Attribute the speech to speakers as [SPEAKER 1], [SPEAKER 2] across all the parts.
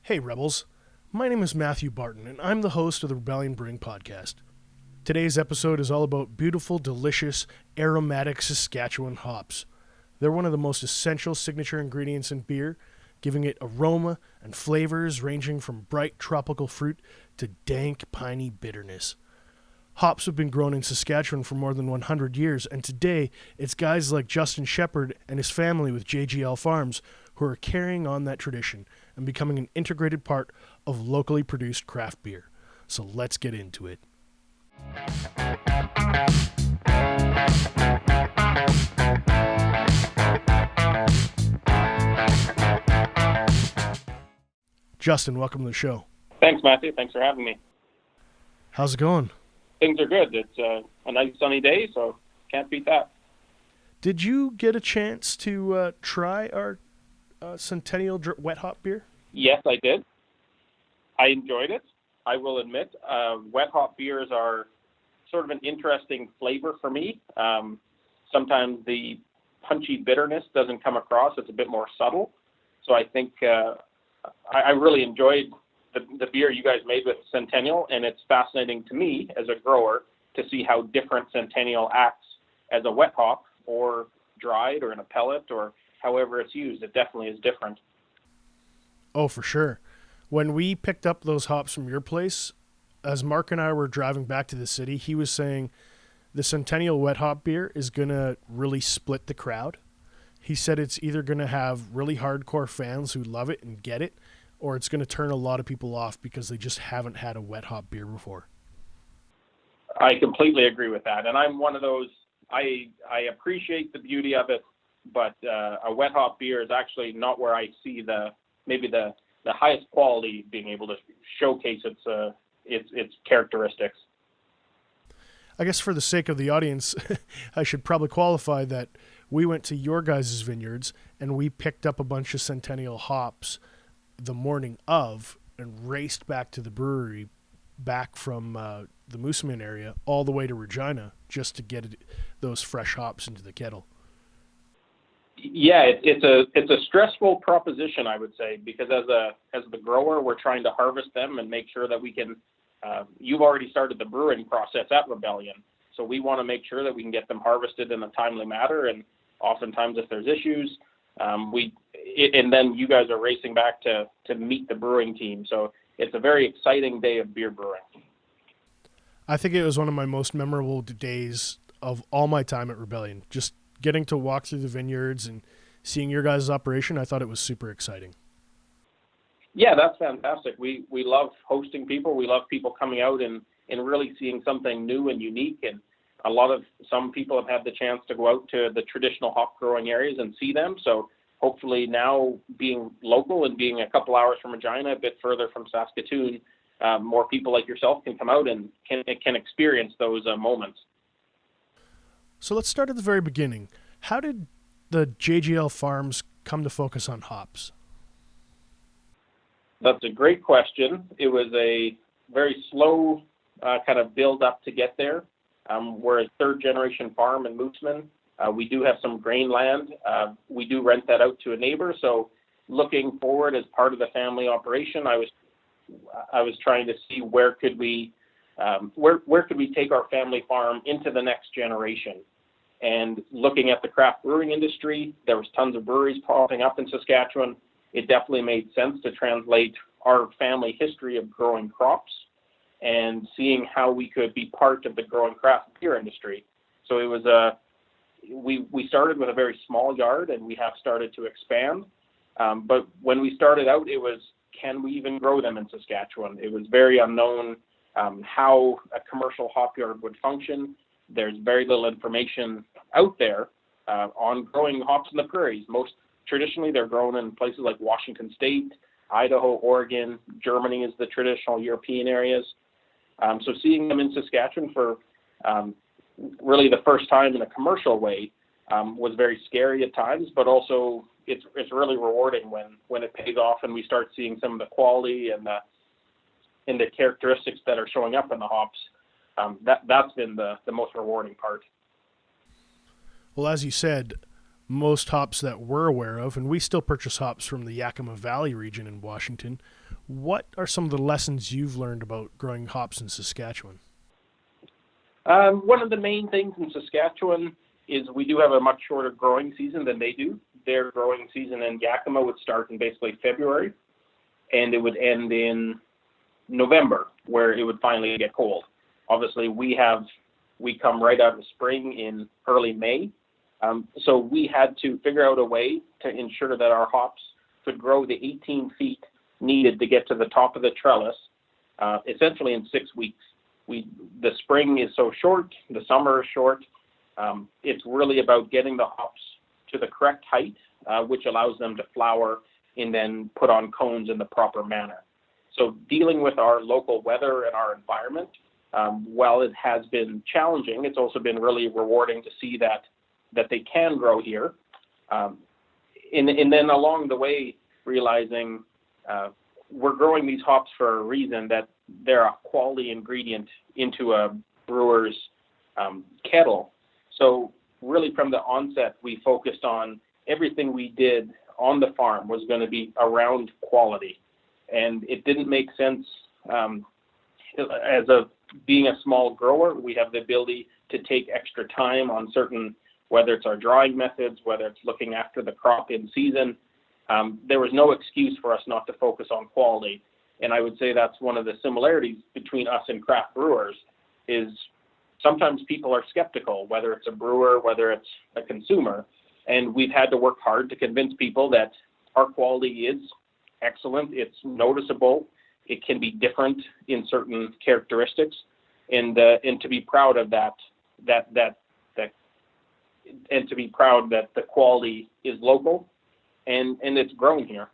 [SPEAKER 1] Hey Rebels, my name is Matthew Barton and I'm the host of the Rebellion Brewing Podcast. Today's episode is all about beautiful, delicious, aromatic Saskatchewan hops. They're one of the most essential signature ingredients in beer, giving it aroma and flavors ranging from bright tropical fruit to dank, piney bitterness. Hops have been grown in Saskatchewan for more than 100 years, and today it's guys like Justin Shepherd and his family with JGL Farms who are carrying on that tradition and becoming an integrated part of locally produced craft beer. So let's get into it. Justin, welcome to the show.
[SPEAKER 2] Thanks, Matthew. Thanks for having me.
[SPEAKER 1] How's it going?
[SPEAKER 2] Things are good. It's a nice sunny day, so can't beat that.
[SPEAKER 1] Did you get a chance to try our Centennial wet hop beer?
[SPEAKER 2] Yes, I did. I enjoyed it. I will admit, wet hop beers are sort of an interesting flavor for me. Sometimes the punchy bitterness doesn't come across. It's a bit more subtle. So I think I really enjoyed the beer you guys made with Centennial, and it's fascinating to me as a grower to see how different Centennial acts as a wet hop or dried or in a pellet or however it's used. It definitely is different.
[SPEAKER 1] Oh, for sure. When we picked up those hops from your place, as Mark and I were driving back to the city, he was saying the Centennial wet hop beer is going to really split the crowd. He said it's either going to have really hardcore fans who love it and get it, or it's going to turn a lot of people off because they just haven't had a wet hop beer before.
[SPEAKER 2] I completely agree with that. And I'm one of those, I appreciate the beauty of it, but a wet hop beer is actually not where I see the highest quality being able to showcase its characteristics.
[SPEAKER 1] I guess for the sake of the audience, I should probably qualify that we went to your guys' vineyards and we picked up a bunch of Centennial hops the morning of and raced back to the brewery back from the Moosomin area all the way to Regina just to get those fresh hops into the kettle.
[SPEAKER 2] Yeah, it's a stressful proposition, I would say, because as the grower, we're trying to harvest them and make sure that we can. You've already started the brewing process at Rebellion, so we want to make sure that we can get them harvested in a timely manner. And oftentimes, if there's issues, and then you guys are racing back to meet the brewing team. So it's a very exciting day of beer brewing.
[SPEAKER 1] I think it was one of my most memorable days of all my time at Rebellion. Just getting to walk through the vineyards and seeing your guys' operation, I thought it was super exciting.
[SPEAKER 2] Yeah, that's fantastic. We love hosting people. We love people coming out and really seeing something new and unique. And some people have had the chance to go out to the traditional hop growing areas and see them. So hopefully now being local and being a couple hours from Regina, a bit further from Saskatoon, more people like yourself can come out and can experience those moments.
[SPEAKER 1] So let's start at the very beginning. How did the JGL Farms come to focus on hops?
[SPEAKER 2] That's a great question. It was a very slow kind of build up to get there. We're a third generation farm in Moosomin. We do have some grain land. We do rent that out to a neighbor. So looking forward as part of the family operation, I was trying to see where could we take our family farm into the next generation. And looking at the craft brewing industry, there was tons of breweries popping up in Saskatchewan. It definitely made sense to translate our family history of growing crops and seeing how we could be part of the growing craft beer industry. So it was we started with a very small yard, and we have started to expand. But when we started out, it was, can we even grow them in Saskatchewan? It was very unknown how a commercial hop yard would function. There's very little information out there on growing hops in the prairies. Traditionally, they're grown in places like Washington State, Idaho, Oregon. Germany is the traditional European areas. So seeing them in Saskatchewan for really the first time in a commercial way was very scary at times, but also it's really rewarding when it pays off and we start seeing some of the quality and the characteristics that are showing up in the hops. That's been the most rewarding part.
[SPEAKER 1] Well, as you said, most hops that we're aware of, and we still purchase hops from the Yakima Valley region in Washington. What are some of the lessons you've learned about growing hops in Saskatchewan?
[SPEAKER 2] One of the main things in Saskatchewan is we do have a much shorter growing season than they do. Their growing season in Yakima would start in basically February, and it would end in November, where it would finally get cold. Obviously, we come right out of spring in early May, so we had to figure out a way to ensure that our hops could grow the 18 feet needed to get to the top of the trellis, essentially in 6 weeks. The spring is so short, the summer is short. It's really about getting the hops to the correct height, which allows them to flower and then put on cones in the proper manner. So dealing with our local weather and our environment, while it has been challenging, it's also been really rewarding to see that they can grow here. And then along the way, realizing we're growing these hops for a reason, that they're a quality ingredient into a brewer's kettle. So really from the onset, we focused on everything we did on the farm was going to be around quality. And it didn't make sense. Being a small grower, we have the ability to take extra time on certain, whether it's our drying methods, whether it's looking after the crop in season. There was no excuse for us not to focus on quality. And I would say that's one of the similarities between us and craft brewers is sometimes people are skeptical, whether it's a brewer, whether it's a consumer. And we've had to work hard to convince people that our quality is excellent. It's noticeable. It can be different in certain characteristics, and to be proud of that, and to be proud that the quality is local, and it's grown here.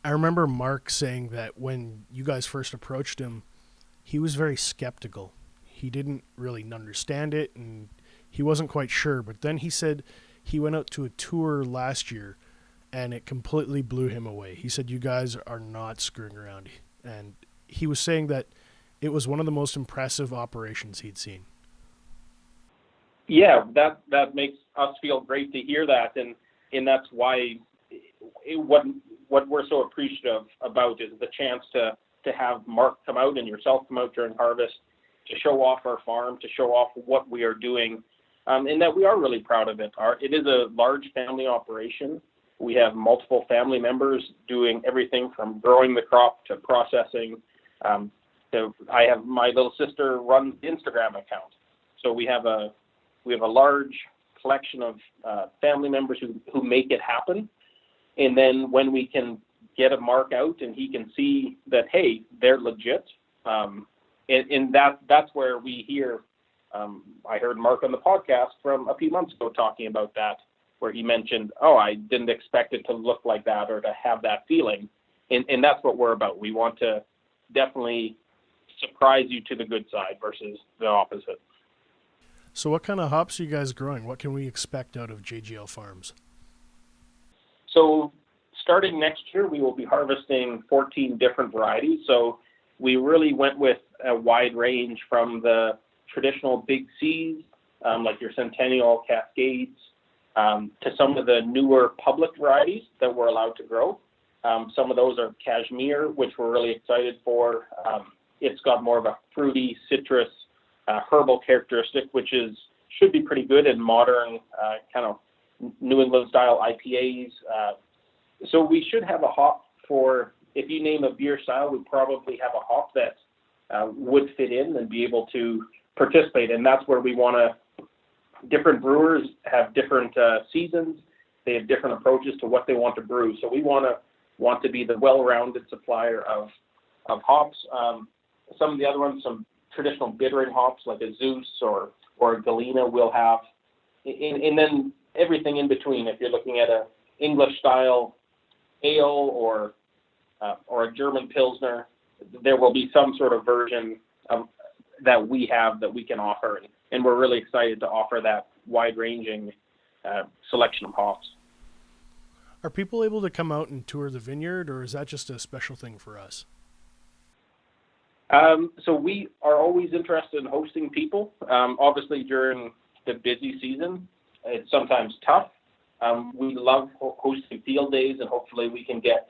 [SPEAKER 1] I remember Mark saying that when you guys first approached him, he was very skeptical. He didn't really understand it, and he wasn't quite sure. But then he said he went out to a tour last year, and it completely blew him away. He said, you guys are not screwing around. And he was saying that it was one of the most impressive operations he'd seen.
[SPEAKER 2] Yeah, that makes us feel great to hear that. And that's why what we're so appreciative about is the chance to have Mark come out and yourself come out during harvest to show off our farm, to show off what we are doing, and that we are really proud of it. It is a large family operation. We have multiple family members doing everything from growing the crop to processing. I have my little sister runs the Instagram account. So we have a large collection of family members who make it happen. And then when we can get a Mark out and he can see that, hey, they're legit, and that's where we hear, I heard Mark on the podcast from a few months ago talking about that, where he mentioned, I didn't expect it to look like that or to have that feeling. And that's what we're about. We want to definitely surprise you to the good side versus the opposite.
[SPEAKER 1] So what kind of hops are you guys growing? What can we expect out of JGL Farms?
[SPEAKER 2] So starting next year, we will be harvesting 14 different varieties. So we really went with a wide range from the traditional big C's, like your Centennial, Cascades, to some of the newer public varieties that we're allowed to grow. Some of those are Cashmere, which we're really excited for. It's got more of a fruity, citrus, herbal characteristic, which should be pretty good in modern kind of New England style IPAs. So we should have a hop for, if you name a beer style, we probably have a hop that would fit in and be able to participate. And that's where we want to, different brewers have different seasons. They have different approaches to what they want to brew. So we want to be the well-rounded supplier of hops. Some of the other ones, some traditional bittering hops like a Zeus or a Galena will have, and then everything in between. If you're looking at a English style ale or a German Pilsner, there will be some sort of version that we have that we can offer, and we're really excited to offer that wide-ranging selection of hops.
[SPEAKER 1] Are people able to come out and tour the vineyard, or is that just a special thing for us?
[SPEAKER 2] So we are always interested in hosting people. Obviously, during the busy season, it's sometimes tough. We love hosting field days, and hopefully we can get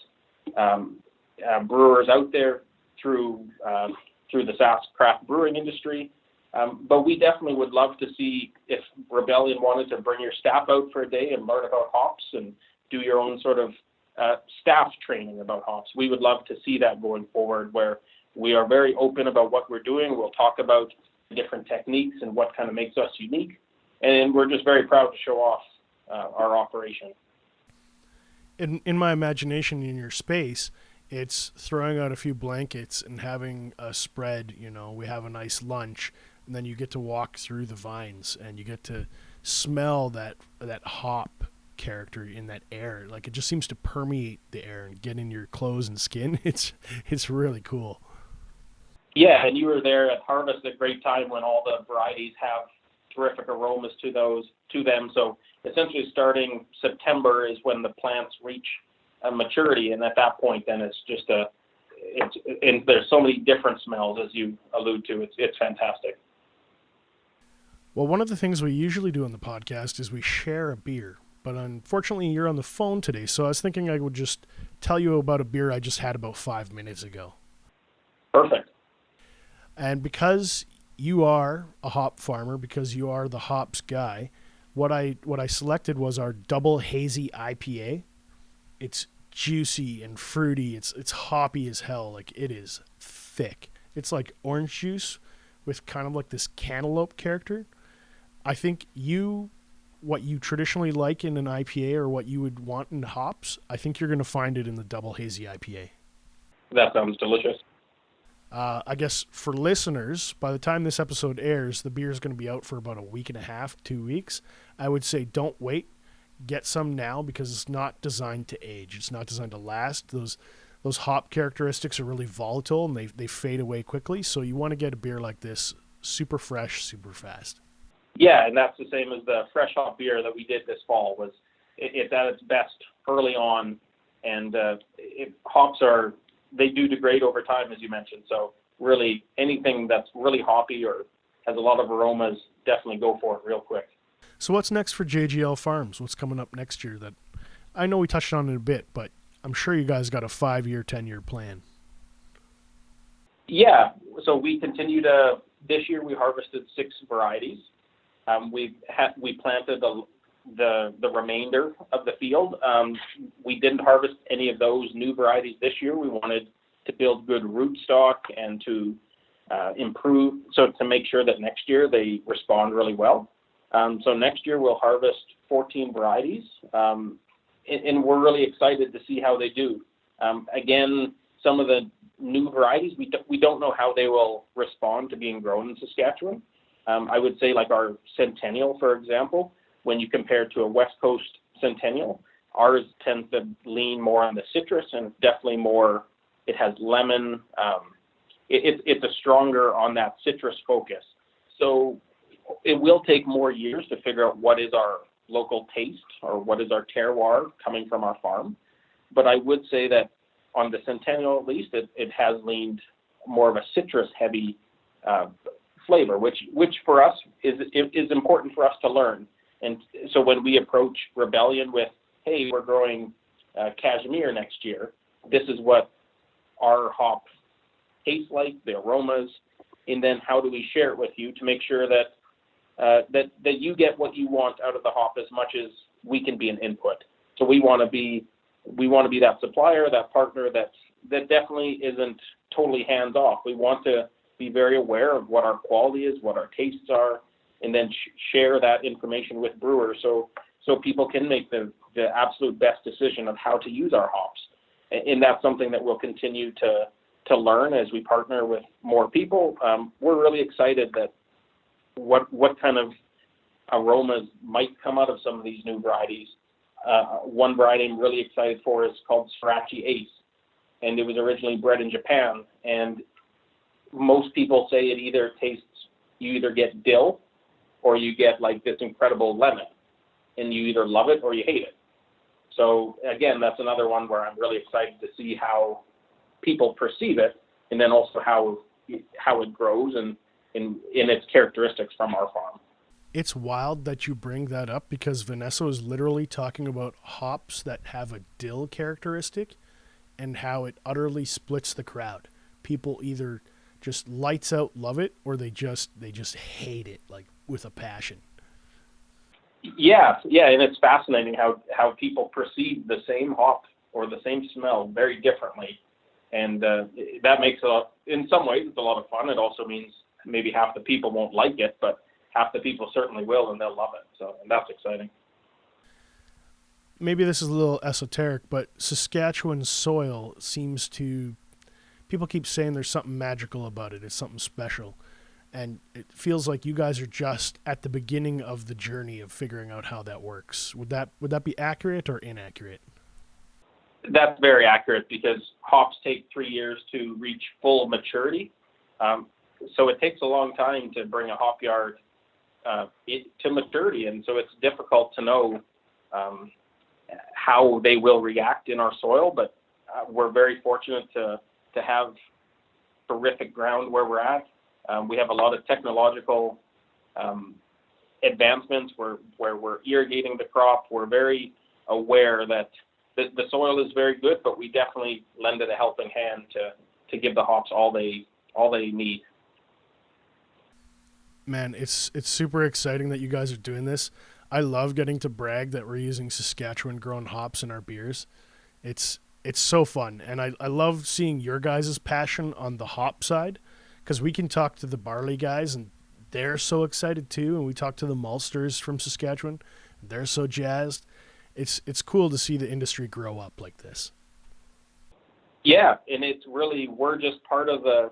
[SPEAKER 2] brewers out there through the Sask craft brewing industry. But we definitely would love to see if Rebellion wanted to bring your staff out for a day and learn about hops and do your own sort of staff training about hops. We would love to see that going forward, where we are very open about what we're doing. We'll talk about different techniques and what kind of makes us unique. And we're just very proud to show off our operation.
[SPEAKER 1] In my imagination, in your space, it's throwing out a few blankets and having a spread. We have a nice lunch, and then you get to walk through the vines and you get to smell that hop character in that air. Like, it just seems to permeate the air and get in your clothes and skin. It's really cool.
[SPEAKER 2] Yeah, and you were there at harvest at a great time when all the varieties have terrific aromas to them. So essentially starting September is when the plants reach maturity, and at that point then it's just and there's so many different smells, as you allude to. It's fantastic.
[SPEAKER 1] Well, one of the things we usually do on the podcast is we share a beer, but unfortunately you're on the phone today, so I was thinking I would just tell you about a beer I just had about 5 minutes ago.
[SPEAKER 2] Perfect.
[SPEAKER 1] And because you are a hop farmer, because you are the hops guy, what I selected was our double hazy IPA. It's juicy and fruity. It's hoppy as hell. Like, it is thick. It's like orange juice with kind of like this cantaloupe character. I think what you traditionally like in an IPA, or what you would want in hops, I think you're going to find it in the double hazy IPA.
[SPEAKER 2] That sounds delicious.
[SPEAKER 1] I guess for listeners, by the time this episode airs, the beer is going to be out for about a week and a half, 2 weeks. I would say don't wait. Get some now, because it's not designed to age. It's not designed to last. Those hop characteristics are really volatile, and they fade away quickly. So you want to get a beer like this super fresh, super fast.
[SPEAKER 2] Yeah, and that's the same as the fresh hop beer that we did this fall. It's at its best early on, and hops they do degrade over time, as you mentioned. So really, anything that's really hoppy or has a lot of aromas, definitely go for it real quick.
[SPEAKER 1] So what's next for JGL Farms? What's coming up next year? That I know we touched on it a bit, but I'm sure you guys got a 5-year, 10-year plan.
[SPEAKER 2] Yeah, so we continue this year we harvested 6 varieties. We planted the remainder of the field. We didn't harvest any of those new varieties this year. We wanted to build good rootstock and to improve, so to make sure that next year they respond really well. So next year we'll harvest 14 varieties, and we're really excited to see how they do. Again, some of the new varieties, we don't know how they will respond to being grown in Saskatchewan. I would say, like our Centennial, for example, when you compare it to a West Coast Centennial, ours tends to lean more on the citrus, and it's definitely more, it has lemon. It's a stronger on that citrus focus. So it will take more years to figure out what is our local taste, or what is our terroir coming from our farm. But I would say that on the Centennial, at least, it has leaned more of a citrus-heavy flavor, which for us is important for us to learn. And so when we approach Rebellion with, hey, we're growing cashmere next year, this is what our hop tastes like, the aromas, and then how do we share it with you to make sure that you get what you want out of the hop as much as we can be an input. So we want to be that supplier, that partner that definitely isn't totally hands off. We want to be very aware of what our quality is, what our tastes are, and then share that information with brewers so people can make the absolute best decision of how to use our hops. And that's something that we'll continue to learn as we partner with more people. We're really excited that what kind of aromas might come out of some of these new varieties. One variety I'm really excited for is called Sriracha Ace, and it was originally bred in Japan. And most people say it either tastes, you either get dill or you get like this incredible lemon, and you either love it or you hate it. So again, that's another one where I'm really excited to see how people perceive it, and then also how it grows and in its characteristics from our farm.
[SPEAKER 1] It's wild that you bring that up because Vanessa was literally talking about hops that have a dill characteristic and how it utterly splits the crowd. People either just lights out love it or they just hate it like with a passion.
[SPEAKER 2] Yeah, and it's fascinating how people perceive the same hop or the same smell very differently, and that makes in some ways it's a lot of fun. It also means maybe half the people won't like it, but half the people certainly will, and they'll love it. So, and that's exciting.
[SPEAKER 1] Maybe this is a little esoteric, but Saskatchewan soil seems to, people keep saying there's something magical about it. It's something special. And it feels like you guys are just at the beginning of the journey of figuring out how that works. Would that be accurate or inaccurate?
[SPEAKER 2] That's very accurate because hops take 3 years to reach full maturity. So it takes a long time to bring a hop yard to maturity, and so it's difficult to know how they will react in our soil. But we're very fortunate to have terrific ground where we're at. We have a lot of technological advancements where we're irrigating the crop. We're very aware that the soil is very good, but we definitely lend it a helping hand to give the hops all they need.
[SPEAKER 1] Man, it's super exciting that you guys are doing this. I love getting to brag that we're using Saskatchewan-grown hops in our beers. It's so fun, and I love seeing your guys' passion on the hop side, because we can talk to the barley guys, and they're so excited too, and we talk to the maltsters from Saskatchewan, they're so jazzed. It's cool to see the industry grow up like this.
[SPEAKER 2] Yeah, and it's really, we're just part of the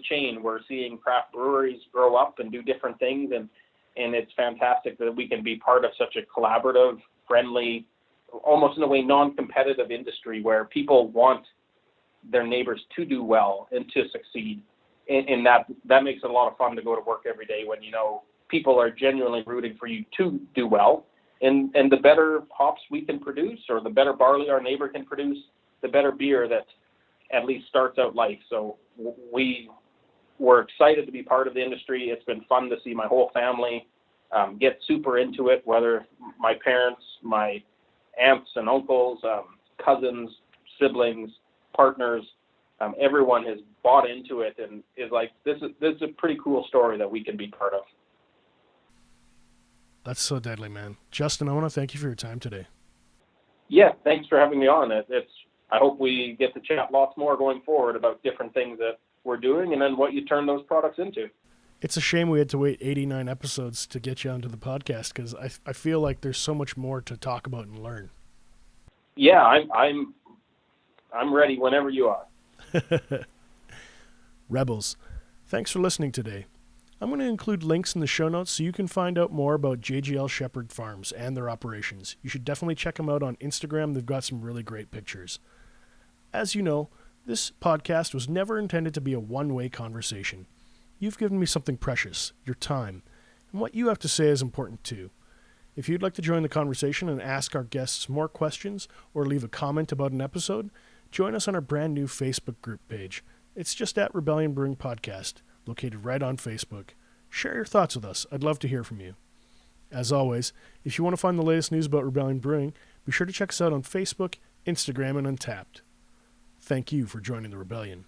[SPEAKER 2] chain. We're seeing craft breweries grow up and do different things, and it's fantastic that we can be part of such a collaborative, friendly, almost in a way non-competitive industry where people want their neighbors to do well and to succeed. And that makes it a lot of fun to go to work every day when you know people are genuinely rooting for you to do well. And the better hops we can produce, or the better barley our neighbor can produce, the better beer that at least starts out life. So we're excited to be part of the industry. It's been fun to see my whole family get super into it, whether my parents, my aunts and uncles, cousins, siblings, partners, everyone has bought into it and is like, this is a pretty cool story that we can be part of.
[SPEAKER 1] That's so deadly, man. Justin, I want to thank you for your time today.
[SPEAKER 2] Yeah, thanks for having me on. I hope we get to chat lots more going forward about different things that we're doing and then what you turn those products into.
[SPEAKER 1] It's a shame we had to wait 89 episodes to get you onto the podcast, because I feel like there's so much more to talk about and learn.
[SPEAKER 2] Yeah, I'm ready whenever you are.
[SPEAKER 1] Rebels, thanks for listening today. I'm going to include links in the show notes so you can find out more about JGL Shepherd Farms and their operations. You should definitely check them out on Instagram. They've got some really great pictures. As you know, this podcast was never intended to be a one-way conversation. You've given me something precious, your time, and what you have to say is important too. If you'd like to join the conversation and ask our guests more questions or leave a comment about an episode, join us on our brand new Facebook group page. It's just at Rebellion Brewing Podcast, located right on Facebook. Share your thoughts with us. I'd love to hear from you. As always, if you want to find the latest news about Rebellion Brewing, be sure to check us out on Facebook, Instagram, and Untapped. Thank you for joining the Rebellion.